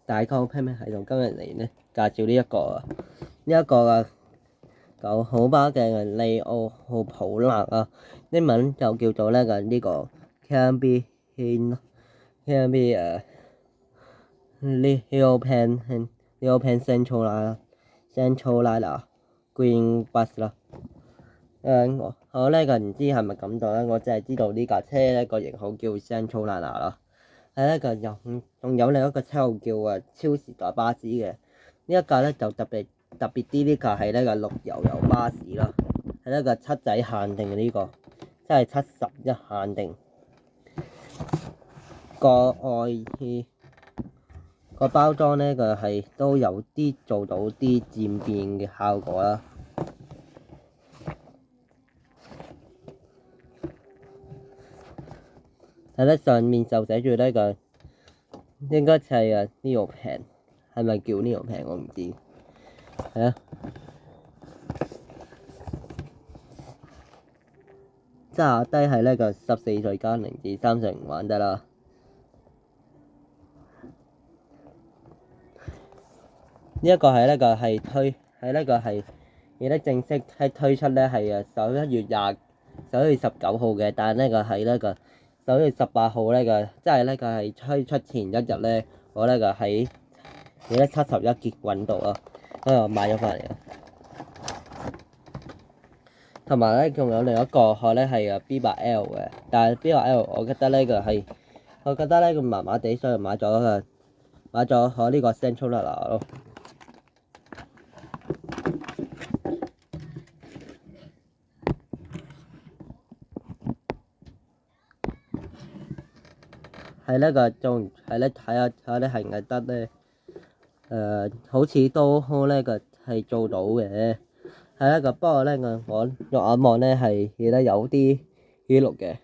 大家好，批咩喺度？今日嚟咧介紹呢一個舊好巴嘅利奧號普勒啊，英文就叫做呢個 Canby Leopan Central Green Bus 啦。我唔知係咪咁讀咧，我淨係知道呢架車咧個型號叫 Central Liner 啦。仲有另一個車號叫超時代巴士嘅，呢一架咧就特別啲，呢架係呢個綠油油巴士啦，係一個七仔限定嘅呢個，即係71限定。個包裝咧係都有啲做到啲漸變嘅效果啦。係咧，上面就寫住呢個應該係Neopan，係咪叫 Neopan？我唔知。係啊，揸低係呢個14歲加0至30玩得啦。呢一個係呢個係而家正式推出咧係11月19號嘅，但係呢個係呢個11月18號呢個，即係呢個係推出前一日咧，我呢個喺71結揾到啊，我買咗翻嚟啊。同埋咧，仲有另一個殼咧係B8L 嘅，但係 B8L 我覺得呢個麻麻地，所以買咗我呢個 Central Liner 咯。係呢個仲係咧，睇下咧係唔係得咧？好似都呢個係做到嘅。係呢個，不過咧我肉眼望咧係有啲記錄嘅。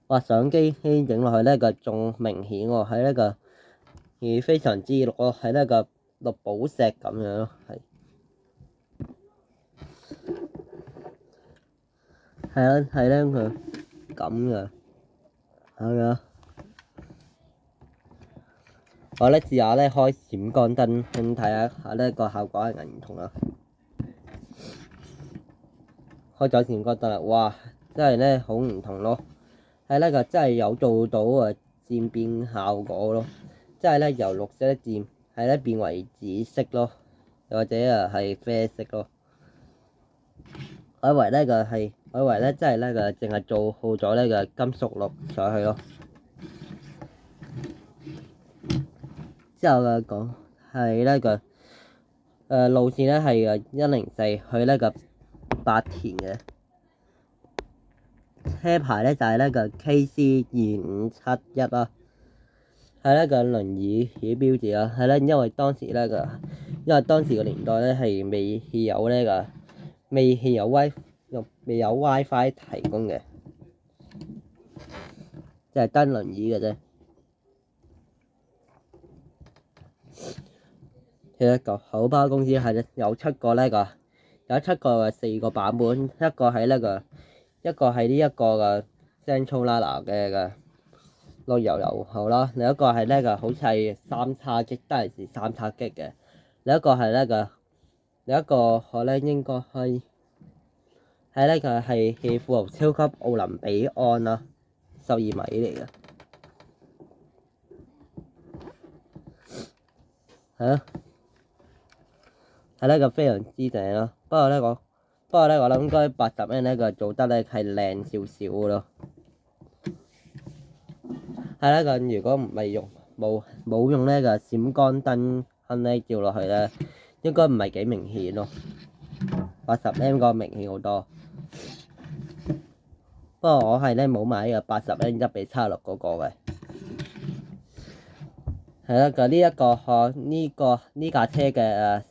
哇！相機影落去呢個仲明顯喎，係呢個非常之綠咯，係呢個綠寶石咁樣咯，係咧佢咁嘅。係啊，我咧試下咧開閃光燈，睇下呢個效果係咪唔同啦。開咗閃光燈啦，哇！真係咧好唔同咯，係呢個真係有做到漸變效果咯，即係咧由綠色變為紫色咯，又或者係啡色咯。我以為咧真係呢個淨係做好咗呢個金屬綠上去咯。之後講係呢個路線咧係104去呢個白田嘅，車牌咧就係呢個 KC2571啦，係呢個輪椅嘅標誌啦。係咧，因為當時個年代咧係未有 WiFi 提供嘅，即係單輪椅嘅啫。其實個口巴公司係有出過4個版本，一個係呢個嘅 Central Liner 嘅綠油油號啦，另一個係呢個好似係3G 單人時3G 嘅，另一個我咧應該係呢個係富豪超級奧林比安啦，12米嚟嘅。係啊。係呢個非常之正咯，不過我諗應該80呢個做得咧係靚少少嘅咯。係呢個如果唔係冇用呢個閃光燈咧照落去咧，應該唔係幾明顯咯。80M 個明顯好多，不過我係咧冇買呢個80M 1:76嗰個嘅。係啦，呢架車嘅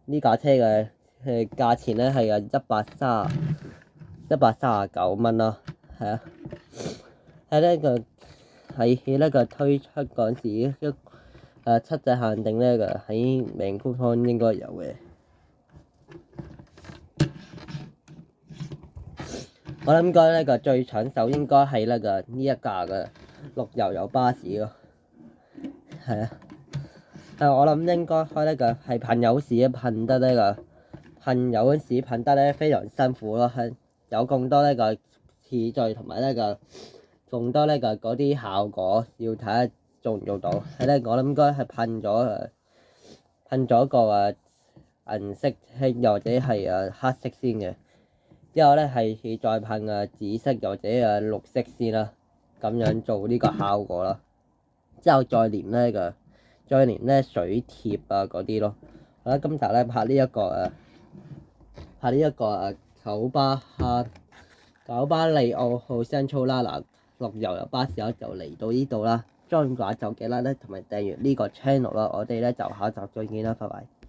呢架車嘅價錢咧係139蚊咯，係啊，係呢個推出嗰陣時，七仔限定呢個喺名官方應該有嘅。我諗應該呢個最搶手應該係呢一架嘅綠油油巴士咯。係啊。我諗應該開呢個係噴油時噴得呢個噴油時噴得咧非常辛苦咯，係有咁多呢個次序同埋呢個咁多呢個嗰啲效果，要睇下做唔做到。係咧，我諗應該係噴咗個銀色或者係黑色先嘅，之後咧係再噴紫色或者綠色先啦，咁樣做呢個效果啦。之後再連呢水貼嗰啲咯。好啦，今集咧拍呢一個九巴利奧號 Central Lala 樂悠巴士就嚟到呢度啦。中意嘅話就記得咧同埋訂閱呢個 channel 啦。我哋咧就下集再見啦，拜拜。